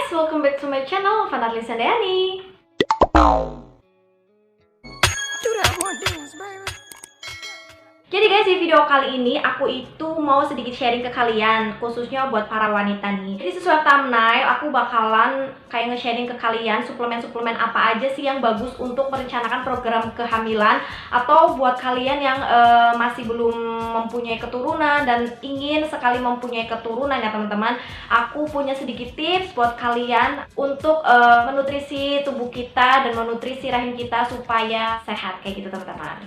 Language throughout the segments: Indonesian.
guys, welcome back to my channel, Fanarli Sandani. Jadi guys, di video kali ini aku itu mau sedikit sharing ke kalian, khususnya buat para wanita nih. Jadi sesuai thumbnail, aku bakalan kayak nge-sharing ke kalian suplemen-suplemen apa aja sih yang bagus untuk merencanakan program kehamilan, atau buat kalian yang masih belum mempunyai keturunan dan ingin sekali mempunyai keturunan ya teman-teman. Aku punya sedikit tips buat kalian untuk menutrisi tubuh kita dan menutrisi rahim kita supaya sehat kayak gitu teman-teman.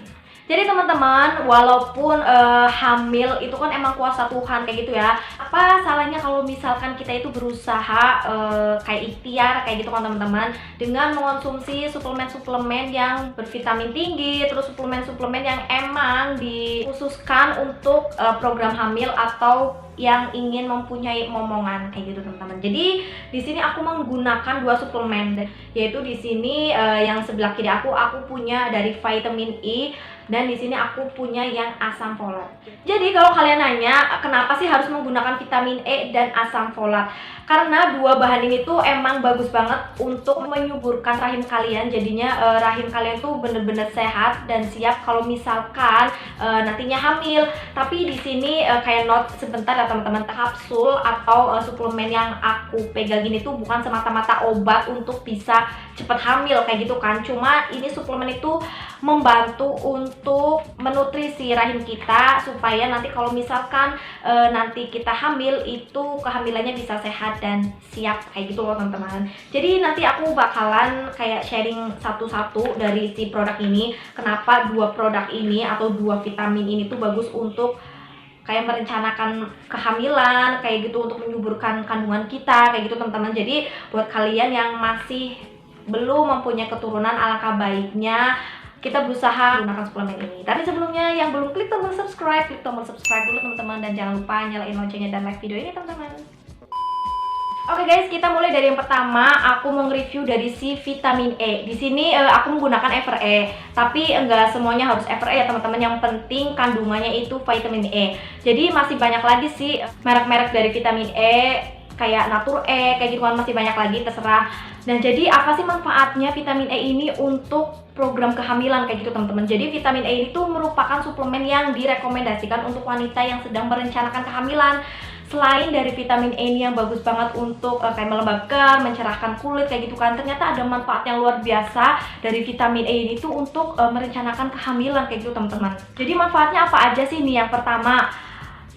Jadi teman-teman, walaupun hamil itu kan emang kuasa Tuhan kayak gitu ya. Apa salahnya kalau misalkan kita itu berusaha kayak ikhtiar kayak gitu kan teman-teman, dengan mengonsumsi suplemen-suplemen yang bervitamin tinggi, terus suplemen-suplemen yang emang dikhususkan untuk program hamil atau yang ingin mempunyai momongan kayak gitu teman-teman. Jadi di sini aku menggunakan dua suplemen, yaitu di sini yang sebelah kiri aku punya dari vitamin E, dan di sini aku punya yang asam folat. Jadi kalau kalian nanya kenapa sih harus menggunakan vitamin E dan asam folat, karena dua bahan ini tuh emang bagus banget untuk menyuburkan rahim kalian. Jadinya rahim kalian tuh bener-bener sehat dan siap kalau misalkan nantinya hamil. Tapi di sini kayak note sebentar ya teman-teman, kapsul atau suplemen yang aku pegang ini tuh bukan semata-mata obat untuk bisa cepat hamil kayak gitu kan. Cuma ini suplemen itu membantu untuk menutrisi rahim kita supaya nanti kalau misalkan nanti kita hamil itu kehamilannya bisa sehat dan siap kayak gitu loh teman-teman. Jadi nanti aku bakalan kayak sharing satu-satu dari si produk ini, kenapa dua produk ini atau dua vitamin ini tuh bagus untuk kayak merencanakan kehamilan kayak gitu, untuk menyuburkan kandungan kita kayak gitu teman-teman. Jadi buat kalian yang masih belum mempunyai keturunan, alangkah baiknya kita berusaha menggunakan suplemen ini. Tapi sebelumnya yang belum klik tombol subscribe, klik tombol subscribe dulu teman-teman, dan jangan lupa nyalain loncengnya dan like video ini teman-teman. Oke guys, kita mulai dari yang pertama. Aku mau nge-review dari si vitamin E. Di sini aku menggunakan EverE, tapi enggak semuanya harus EverE ya teman-teman. Yang penting kandungannya itu vitamin E. Jadi masih banyak lagi sih merek-merek dari vitamin E, kayak Natur E, kayak gitu kan, masih banyak lagi, terserah. Dan jadi apa sih manfaatnya vitamin E ini untuk program kehamilan kayak gitu teman-teman. Jadi vitamin E itu merupakan suplemen yang direkomendasikan untuk wanita yang sedang merencanakan kehamilan. Selain dari vitamin E ini yang bagus banget untuk kayak melembabkan, mencerahkan kulit kayak gitu kan, ternyata ada manfaat yang luar biasa dari vitamin E ini tuh untuk merencanakan kehamilan kayak gitu teman-teman. Jadi manfaatnya apa aja sih nih? Yang pertama,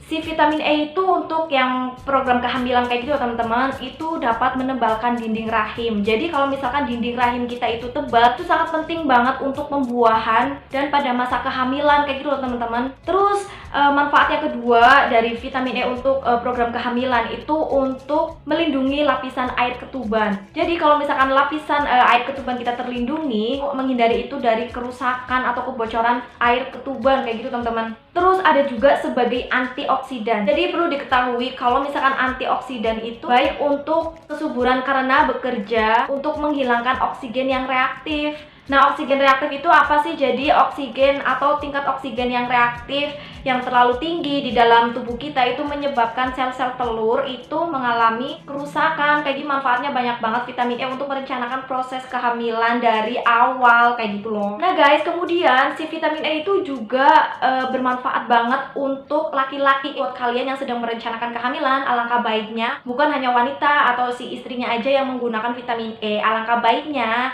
si vitamin E itu untuk yang program kehamilan kayak gitu teman-teman, itu dapat menebalkan dinding rahim. Jadi kalau misalkan dinding rahim kita itu tebal, itu sangat penting banget untuk pembuahan dan pada masa kehamilan kayak gitu teman-teman. Terus manfaat yang kedua dari vitamin E untuk program kehamilan itu untuk melindungi lapisan air ketuban. Jadi kalau misalkan lapisan air ketuban kita terlindungi, menghindari itu dari kerusakan atau kebocoran air ketuban kayak gitu teman-teman. Terus ada juga sebagai antioksidan. Jadi perlu diketahui kalau misalkan antioksidan itu baik untuk kesuburan karena bekerja untuk menghilangkan oksigen yang reaktif. Nah, oksigen reaktif itu apa sih? Jadi oksigen atau tingkat oksigen yang reaktif yang terlalu tinggi di dalam tubuh kita itu menyebabkan sel-sel telur itu mengalami kerusakan. Kayak gitu manfaatnya banyak banget vitamin E untuk merencanakan proses kehamilan dari awal kayak gitu loh. Nah guys, kemudian si vitamin E itu juga bermanfaat banget untuk laki-laki. Buat kalian yang sedang merencanakan kehamilan, alangkah baiknya bukan hanya wanita atau si istrinya aja yang menggunakan vitamin E. Alangkah baiknya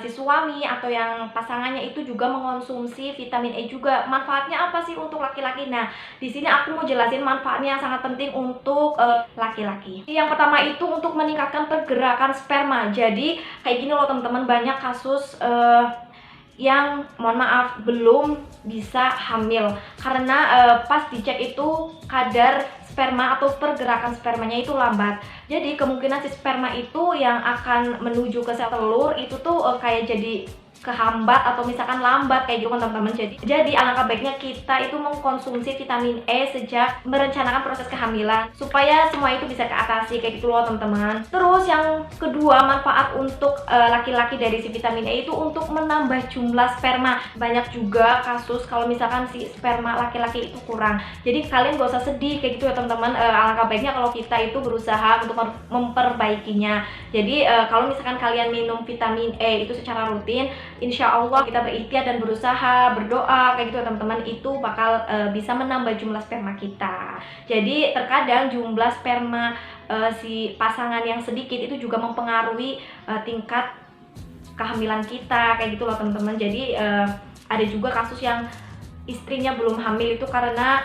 si suami atau yang pasangannya itu juga mengonsumsi vitamin E juga. Manfaatnya apa sih untuk laki-laki? Nah, di sini aku mau jelasin manfaatnya yang sangat penting untuk laki-laki. Yang pertama itu untuk meningkatkan pergerakan sperma. Jadi kayak gini loh teman-teman, banyak kasus yang mohon maaf belum bisa hamil karena pas dicek itu kadar sperma atau pergerakan spermanya itu lambat. Jadi kemungkinan si sperma itu yang akan menuju ke sel telur itu tuh kayak jadi kehambat atau misalkan lambat kayak gitu kan teman-teman. Jadi alangkah baiknya kita itu mengkonsumsi vitamin E sejak merencanakan proses kehamilan supaya semua itu bisa keatasi kayak gitu loh teman-teman. Terus yang kedua, manfaat untuk laki-laki dari si vitamin E itu untuk menambah jumlah sperma. Banyak juga kasus kalau misalkan si sperma laki-laki itu kurang. Jadi kalian gak usah sedih kayak gitu ya teman-teman. Alangkah baiknya kalau kita itu berusaha untuk memperbaikinya. Jadi kalau misalkan kalian minum vitamin E itu secara rutin, insya Allah kita berikhtiar dan berusaha, berdoa kayak gitu teman-teman, itu bakal bisa menambah jumlah sperma kita. Jadi terkadang jumlah sperma si pasangan yang sedikit itu juga mempengaruhi tingkat kehamilan kita kayak gitu loh teman-teman. Jadi ada juga kasus yang istrinya belum hamil itu karena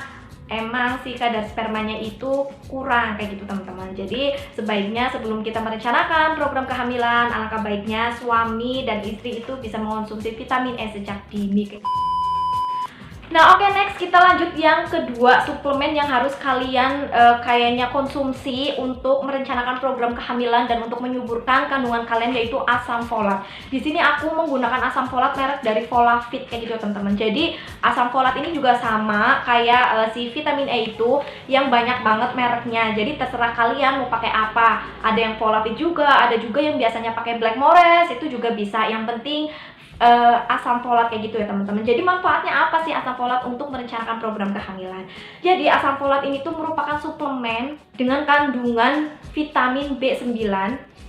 emang si kadar spermanya itu kurang kayak gitu teman-teman. Jadi sebaiknya sebelum kita merencanakan program kehamilan, alangkah baiknya suami dan istri itu bisa mengonsumsi vitamin E sejak dini. Nah oke, next kita lanjut yang kedua, suplemen yang harus kalian kayaknya konsumsi untuk merencanakan program kehamilan dan untuk menyuburkan kandungan kalian, yaitu asam folat. Di sini aku menggunakan asam folat merek dari Folafit kayak gitu teman-teman. Jadi asam folat ini juga sama kayak si vitamin E itu yang banyak banget mereknya. Jadi terserah kalian mau pakai apa. Ada yang Folafit juga, ada juga yang biasanya pakai Blackmores, itu juga bisa. Yang penting asam folat kayak gitu ya teman-teman. Jadi manfaatnya apa sih asam folat untuk merencanakan program kehamilan? Jadi asam folat ini tuh merupakan suplemen dengan kandungan vitamin B9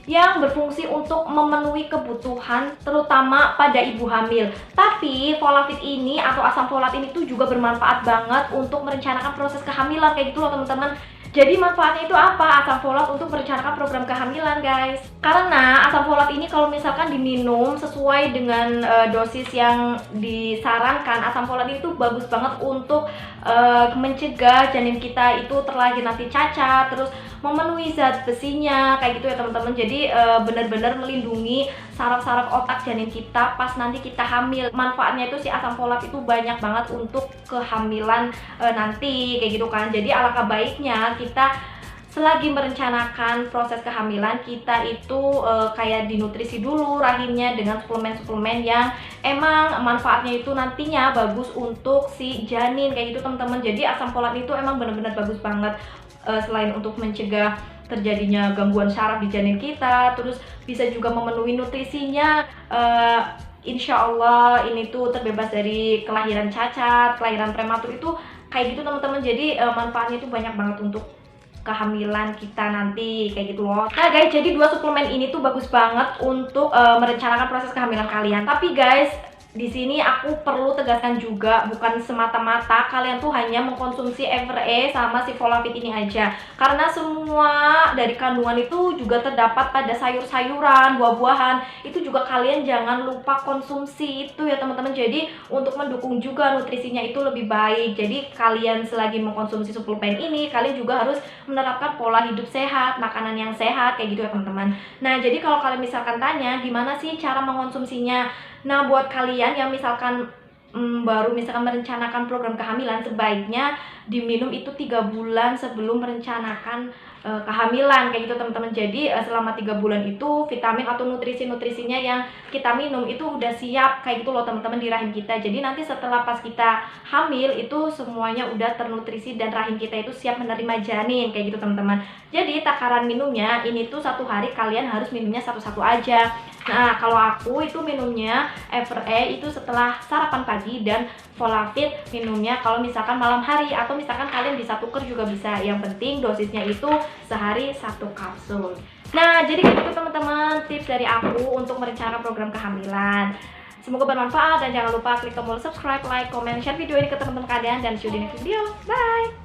yang berfungsi untuk memenuhi kebutuhan terutama pada ibu hamil. Tapi Folafit ini atau asam folat ini tuh juga bermanfaat banget untuk merencanakan proses kehamilan kayak gitu loh teman-teman. Jadi manfaatnya itu apa asam folat untuk merencanakan program kehamilan guys? Karena asam folat ini kalau misalkan diminum sesuai dengan dosis yang disarankan, asam folat itu bagus banget untuk mencegah janin kita itu terlahir nanti cacat, terus memenuhi zat besinya kayak gitu ya teman-teman. Jadi benar-benar melindungi saraf-saraf otak janin kita pas nanti kita hamil. Manfaatnya itu si asam folat itu banyak banget untuk kehamilan nanti kayak gitu kan. Jadi alangkah baiknya kita selagi merencanakan proses kehamilan, kita itu kayak dinutrisi dulu rahimnya dengan suplemen-suplemen yang emang manfaatnya itu nantinya bagus untuk si janin kayak gitu teman-teman. Jadi asam folat itu emang benar-benar bagus banget selain untuk mencegah terjadinya gangguan saraf di janin kita, terus bisa juga memenuhi nutrisinya. Insya Allah ini tuh terbebas dari kelahiran cacat, kelahiran prematur itu kayak gitu teman-teman. Jadi manfaatnya itu banyak banget untuk kehamilan kita nanti kayak gitu loh. Nah guys, jadi dua suplemen ini tuh bagus banget untuk merencanakan proses kehamilan kalian. Tapi guys, di sini aku perlu tegaskan juga, bukan semata-mata kalian tuh hanya mengkonsumsi EverE sama si Folafit ini aja. Karena semua dari kandungan itu juga terdapat pada sayur-sayuran, buah-buahan. Itu juga kalian jangan lupa konsumsi itu ya teman-teman. Jadi untuk mendukung juga nutrisinya itu lebih baik. Jadi kalian selagi mengkonsumsi suplemen ini, kalian juga harus menerapkan pola hidup sehat, makanan yang sehat kayak gitu ya teman-teman. Nah jadi kalau kalian misalkan tanya gimana sih cara mengkonsumsinya, nah buat kalian yang misalkan baru misalkan merencanakan program kehamilan, sebaiknya diminum itu 3 bulan sebelum merencanakan kehamilan kayak gitu teman-teman. Jadi selama 3 bulan itu vitamin atau nutrisi-nutrisinya yang kita minum itu udah siap kayak gitu loh teman-teman di rahim kita. Jadi nanti setelah pas kita hamil itu semuanya udah ternutrisi dan rahim kita itu siap menerima janin kayak gitu teman-teman. Jadi takaran minumnya ini tuh 1 hari kalian harus minumnya satu-satu aja. Nah kalau aku itu minumnya EverE itu setelah sarapan pagi, dan Folafit minumnya kalau misalkan malam hari, atau misalkan kalian bisa tuker juga bisa. Yang penting dosisnya itu sehari 1 kapsul. Nah jadi gitu teman-teman tips dari aku untuk merencanakan program kehamilan. Semoga bermanfaat dan jangan lupa klik tombol subscribe, like, comment, share video ini ke teman-teman kalian, dan see you di next video. Bye!